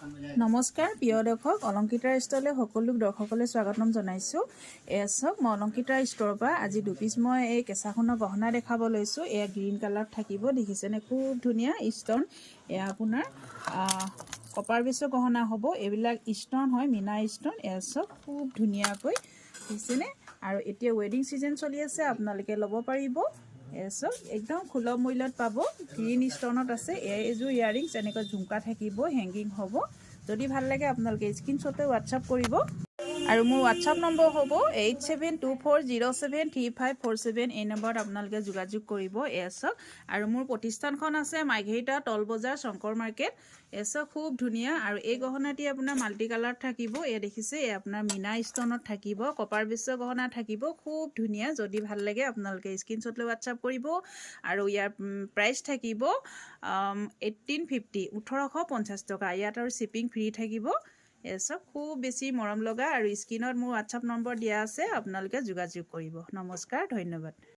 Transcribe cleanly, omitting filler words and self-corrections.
নমস্কাৰ প্ৰিয় দৰ্শক অলংকিতাৰ ষ্টলে সকলো দৰ্শকলৈ স্বাগতম জনাইছোঁ। এয়া চাওক মই অলংকিতাৰ ষ্টৰৰ পৰা আজি দুপিচ মই এই কেঁচা সোণৰ গহনা দেখাব লৈছোঁ। এয়া গ্ৰীণ কালাৰত থাকিব, দেখিছেনে খুব ধুনীয়া ষ্টন। এয়া আপোনাৰ কপাৰ বেছৰ গহনা হ'ব। এইবিলাক ষ্টন হয়, মীনা ষ্টন। এয়া চাওক খুব ধুনীয়াকৈ দেখিছেনে। আৰু এতিয়া ৱেডিং ছিজন চলি আছে, আপোনালোকে ল'ব পাৰিব। এয়া চাওক একদম সুলভ মূল্যত পাব। গ্ৰীণ ষ্টনত আছে। এইযোৰ ইয়াৰিংছ এনেকৈ ঝুমকা থাকিব, হেংগিং হ'ব। যদি ভাল লাগে আপোনালোকে স্ক্ৰীনশ্বটে হোৱাটছআপ কৰিব। আৰু মোৰ হোৱাটছআপ নম্বৰ হ'ব 8724073547। এই নম্বৰত আপোনালোকে যোগাযোগ কৰিব। এয়া চাওক আৰু মোৰ প্ৰতিষ্ঠানখন আছে মাৰ্ঘেৰিটা টল বজাৰ শংকৰ মাৰ্কেট। এয়া চাওক খুব ধুনীয়া। আৰু এই গহনাটি আপোনাৰ মাল্টি কালাৰত থাকিব। এয়া দেখিছে, এয়া আপোনাৰ মীনা ষ্টনত থাকিব, কপাৰ বেছৰ গহনা থাকিব, খুব ধুনীয়া। যদি ভাল লাগে আপোনালোকে স্ক্ৰীনশ্বট লৈ হোৱাটছআপ কৰিব। আৰু ইয়াৰ প্ৰাইচ থাকিব 1850 1850 টকা। ইয়াত আৰু শ্বিপিং ফ্ৰী থাকিব। এয়া চাওক খুব বেছি মৰম লগা। আৰু স্ক্ৰীনত মোৰ হোৱাটছআপ নম্বৰ দিয়া আছে, আপোনালোকে যোগাযোগ কৰিব। নমস্কাৰ, ধন্যবাদ।